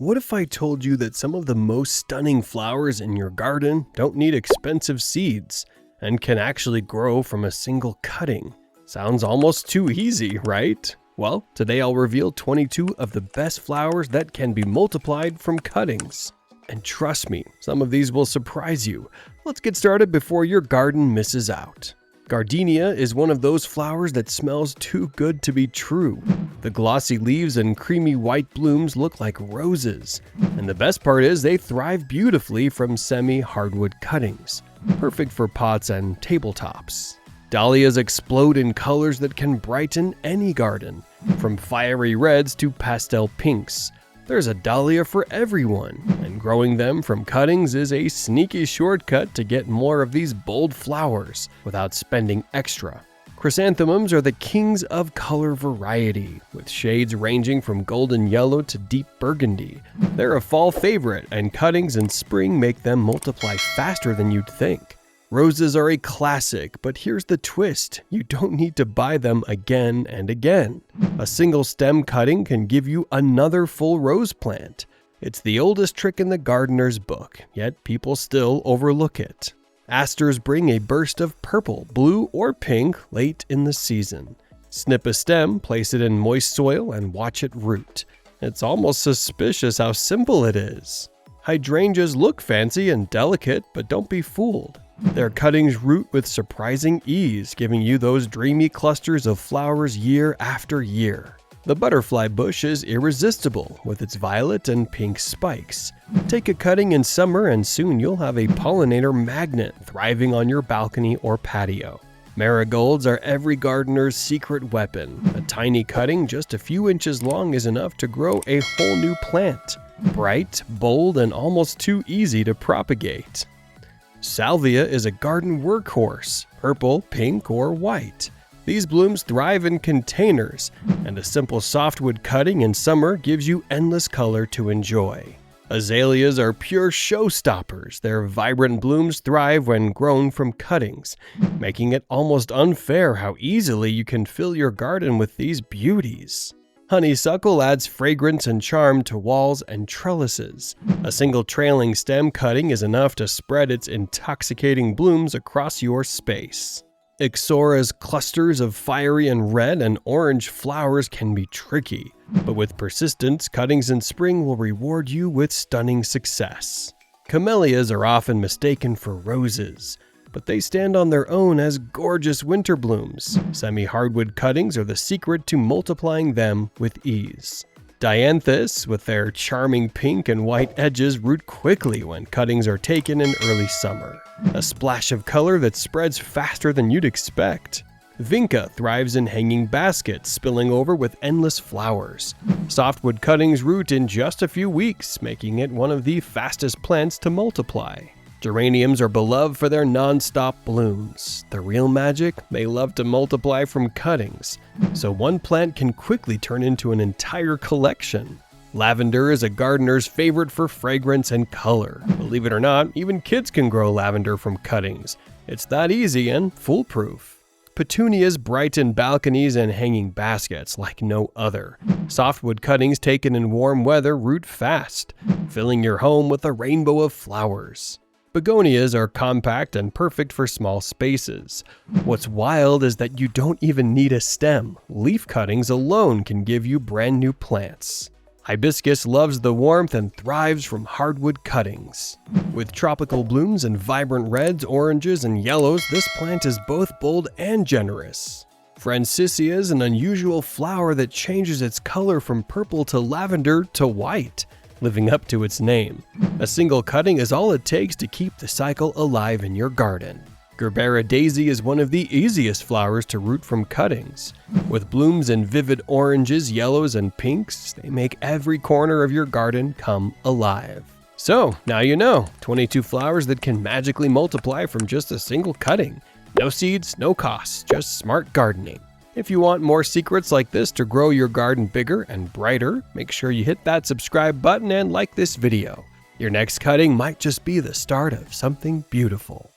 What if I told you that some of the most stunning flowers in your garden don't need expensive seeds and can actually grow from a single cutting? Sounds almost too easy, right? Well, today I'll reveal 22 of the best flowers that can be multiplied from cuttings. And trust me, some of these will surprise you. Let's get started before your garden misses out. Gardenia is one of those flowers that smells too good to be true. The glossy leaves and creamy white blooms look like roses. And the best part is they thrive beautifully from semi-hardwood cuttings, perfect for pots and tabletops. Dahlias explode in colors that can brighten any garden, from fiery reds to pastel pinks. There's a dahlia for everyone, and growing them from cuttings is a sneaky shortcut to get more of these bold flowers without spending extra. Chrysanthemums are the kings of color variety, with shades ranging from golden yellow to deep burgundy. They're a fall favorite, and cuttings in spring make them multiply faster than you'd think. Roses are a classic, but here's the twist. You don't need to buy them again and again. A single stem cutting can give you another full rose plant. It's the oldest trick in the gardener's book, yet people still overlook it. Asters bring a burst of purple, blue, or pink late in the season. Snip a stem, place it in moist soil, and watch it root. It's almost suspicious how simple it is. Hydrangeas look fancy and delicate, but don't be fooled. Their cuttings root with surprising ease, giving you those dreamy clusters of flowers year after year. The butterfly bush is irresistible with its violet and pink spikes. Take a cutting in summer and soon you'll have a pollinator magnet thriving on your balcony or patio. Marigolds are every gardener's secret weapon. A tiny cutting just a few inches long is enough to grow a whole new plant. Bright, bold, and almost too easy to propagate. Salvia is a garden workhorse, purple, pink, or white. These blooms thrive in containers, and a simple softwood cutting in summer gives you endless color to enjoy. Azaleas are pure showstoppers. Their vibrant blooms thrive when grown from cuttings, making it almost unfair how easily you can fill your garden with these beauties. Honeysuckle adds fragrance and charm to walls and trellises. A single trailing stem cutting is enough to spread its intoxicating blooms across your space. Ixora's clusters of fiery and red and orange flowers can be tricky, but with persistence, cuttings in spring will reward you with stunning success. Camellias are often mistaken for roses, but they stand on their own as gorgeous winter blooms. Semi-hardwood cuttings are the secret to multiplying them with ease. Dianthus, with their charming pink and white edges, root quickly when cuttings are taken in early summer. A splash of color that spreads faster than you'd expect. Vinca thrives in hanging baskets, spilling over with endless flowers. Softwood cuttings root in just a few weeks, making it one of the fastest plants to multiply. Geraniums are beloved for their non-stop blooms. The real magic? They love to multiply from cuttings, so one plant can quickly turn into an entire collection. Lavender is a gardener's favorite for fragrance and color. Believe it or not, even kids can grow lavender from cuttings. It's that easy and foolproof. Petunias brighten balconies and hanging baskets like no other. Softwood cuttings taken in warm weather root fast, filling your home with a rainbow of flowers. Begonias are compact and perfect for small spaces. What's wild is that you don't even need a stem. Leaf cuttings alone can give you brand new plants. Hibiscus loves the warmth and thrives from hardwood cuttings. With tropical blooms and vibrant reds, oranges, and yellows, this plant is both bold and generous. Francisca is an unusual flower that changes its color from purple to lavender to white, living up to its name. A single cutting is all it takes to keep the cycle alive in your garden. Gerbera daisy is one of the easiest flowers to root from cuttings. With blooms in vivid oranges, yellows, and pinks, they make every corner of your garden come alive. So, now you know, 22 flowers that can magically multiply from just a single cutting. No seeds, no costs, just smart gardening. If you want more secrets like this to grow your garden bigger and brighter, make sure you hit that subscribe button and like this video. Your next cutting might just be the start of something beautiful.